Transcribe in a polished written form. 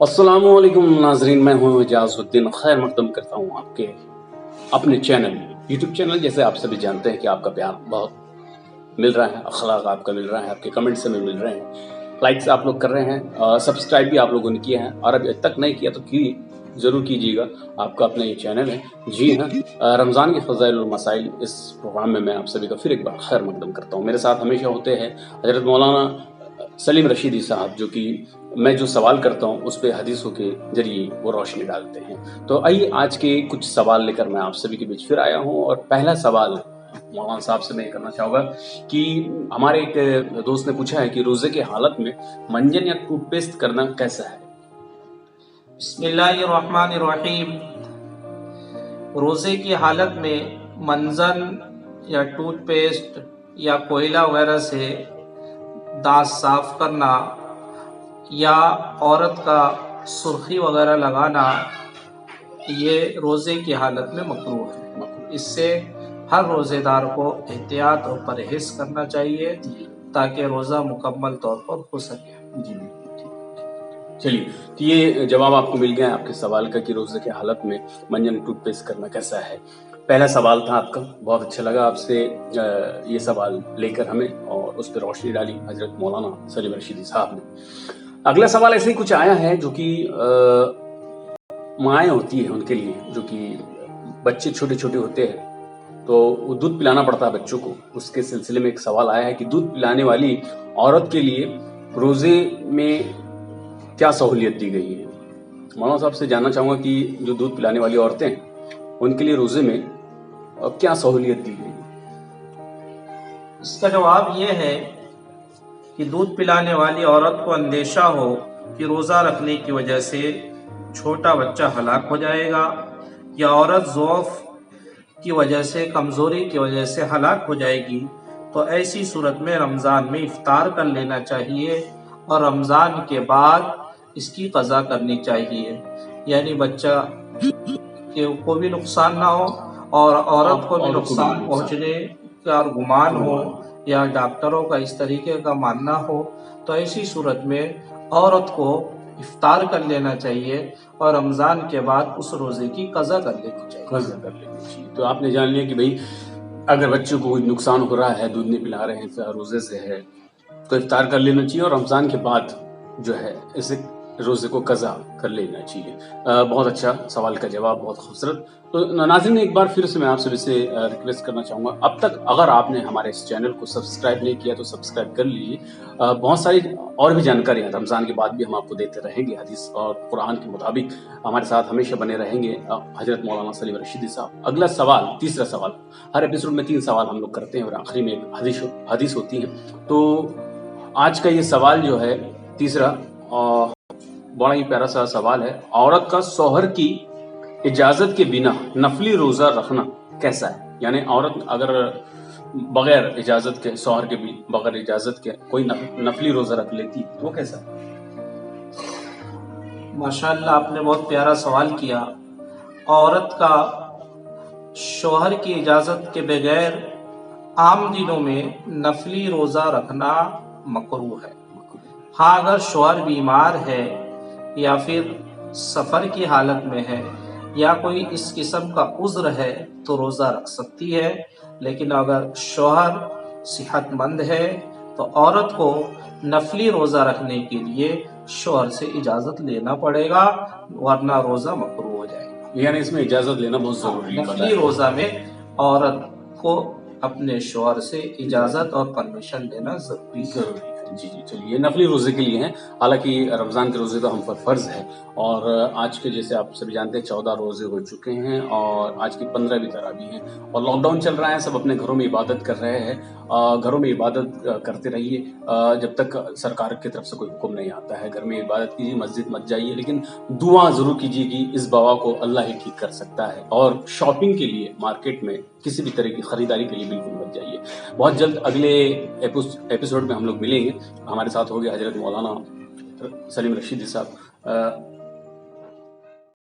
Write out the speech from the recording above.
अस्सलामुअलैकुम नाजरीन, मैं हूं इजाजुद्दीन। खैर मकदम करता हूं आपके अपने चैनल यूट्यूब चैनल। जैसे आप सभी जानते हैं कि आपका प्यार बहुत मिल रहा है, अखलाक आपका मिल रहा है, आपके कमेंट्स हमें मिल रहे हैं, लाइक्स आप लोग कर रहे हैं, सब्सक्राइब भी आप लोगों ने किया है और अभी तक नहीं किया तो ज़रूर कीजिएगा। आपका अपना ये चैनल है। जी हाँ, रमज़ान के फ़ज़ाइल और मसाइल इस प्रोग्राम में मैं आप सभी का फिर एक बार खैर मकदम करता हूँ। मेरे साथ हमेशा होते हैं हज़रत मौलाना सलीम रशीदी साहब, जो कि मैं जो सवाल करता हूँ उस पे हदीसों के जरिए वो रोशनी डालते हैं। तो आइए आज के कुछ सवाल लेकर मैं आप सभी के बीच फिर आया हूँ। और पहला सवाल मौलाना साहब से मैं करना चाहूँगा कि हमारे एक दोस्त ने पूछा है कि रोज़े के हालत में मंजन या टूथपेस्ट करना कैसा है। बिस्मिल्लाहिर्रहमानिर्रहीम। रोज़े की हालत में मंजन या टूथपेस्ट या कोयला वगैरह से दांत साफ करना या औरत का सुर्खी वगैरह लगाना, ये रोज़े की हालत में मकरूह है। इससे हर रोज़ेदार को एहतियात और परहेज़ करना चाहिए ताकि रोज़ा मुकम्मल तौर पर हो सके। जी चलिए, तो ये जवाब आपको मिल गया आपके सवाल का कि रोज़े के हालत में मंजन टूथपेस्ट करना कैसा है। पहला सवाल था आपका, बहुत अच्छा लगा आपसे ये सवाल लेकर हमें, और उस पर रोशनी डाली हजरत मौलाना सलीम रशीदी साहब ने। अगला सवाल ऐसे ही कुछ आया है जो कि माएँ होती है उनके लिए, जो कि बच्चे छोटे छोटे होते हैं तो वो दूध पिलाना पड़ता है बच्चों को। उसके सिलसिले में एक सवाल आया है कि दूध पिलाने वाली औरत के लिए रोज़े में क्या सहूलियत दी गई है। मौलाना साहब से जानना चाहूँगा कि जो दूध पिलाने वाली औरतें हैं उनके लिए रोज़े में क्या सहूलियत दी गई है। इसका जवाब ये है कि दूध पिलाने वाली औरत को अंदेशा हो कि रोज़ा रखने की वजह से छोटा बच्चा हलाक हो जाएगा या औरत ज़ौफ़ की वजह से, कमज़ोरी की वजह से हलाक हो जाएगी, तो ऐसी सूरत में रमज़ान में इफ्तार कर लेना चाहिए और रमज़ान के बाद इसकी क़ज़ा करनी चाहिए। यानी बच्चा को भी नुकसान ना हो और औरत को भी नुकसान पहुँचने का गुमान हो या डॉक्टरों का इस तरीके का मानना हो, तो ऐसी सूरत में औरत को इफ्तार कर लेना चाहिए और रमज़ान के बाद उस रोज़े की क़ज़ा कर लेनी चाहिए। तो आपने जान लिया कि भाई अगर बच्चों को नुकसान हो रहा है, दूध नहीं पिला रहे हैं, रोज़े से है, तो इफ्तार कर लेना चाहिए और रमज़ान के बाद जो है इसे रोज़े को क़ज़ा कर लेना चाहिए। बहुत अच्छा सवाल का जवाब, बहुत खूबसूरत। तो नाज़रीन, एक बार फिर से मैं आप सभी से रिक्वेस्ट करना चाहूँगा, अब तक अगर आपने हमारे इस चैनल को सब्सक्राइब नहीं किया तो सब्सक्राइब कर लीजिए। बहुत सारी और भी जानकारियाँ रमज़ान के बाद भी हम आपको देते रहेंगे। हदीस और कुरान के मुताबिक हमारे साथ हमेशा बने रहेंगे हज़रत मौलाना सलीम रशीदी साहब। अगला सवाल, तीसरा सवाल। हर एपिसोड में 3 सवाल हम लोग करते हैं और आखिरी में एक हदीस होती है। तो आज का ये सवाल जो है तीसरा, बड़ा ही प्यारा सा सवाल है। औरत का शौहर की इजाजत के बिना नफली रोजा रखना कैसा है। यानी औरत अगर बगैर इजाजत के, शौहर के भी बगैर इजाजत के कोई नफली रोजा रख लेती तो वो कैसा है। माशाअल्लाह, आपने बहुत प्यारा सवाल किया। औरत का शौहर की इजाजत के बगैर आम दिनों में नफली रोजा रखना मकरूह है। हाँ, अगर शौहर बीमार है या फिर सफ़र की हालत में है या कोई इस किस्म का उज़्र है तो रोज़ा रख सकती है। लेकिन अगर शौहर सेहतमंद है तो औरत को नफली रोज़ा रखने के लिए शौहर से इजाज़त लेना पड़ेगा, वरना रोज़ा मकरूह हो जाएगा। यानी इसमें इजाज़त लेना बहुत ज़रूरी है। नफली रोज़ा में औरत को अपने शौहर से इजाज़त और परमिशन लेना ज़रूरी है। जी, चलिए, नफली रोज़े के लिए हैं। हालांकि रमज़ान के रोज़े तो हम पर फ़र्ज़ है, और आज के जैसे आप सभी जानते हैं 14 रोज़े हो चुके हैं और आज की 15 भी तरावी हैं और लॉकडाउन चल रहा है। सब अपने घरों में इबादत कर रहे हैं। घरों में इबादत करते रहिए जब तक सरकार की तरफ से कोई हुक्म नहीं आता है। घर में इबादत कीजिए, मस्जिद मत जाइए, लेकिन दुआ ज़रूर कीजिए कि इस बवा को अल्लाह ही ठीक कर सकता है। और शॉपिंग के लिए मार्केट में किसी भी तरह की ख़रीदारी के लिए बिल्कुल मत जाइए। बहुत जल्द अगले एपिसोड में हम लोग मिलेंगे। हमारे साथ हो गए हजरत मौलाना सलीम रशीदी साहब।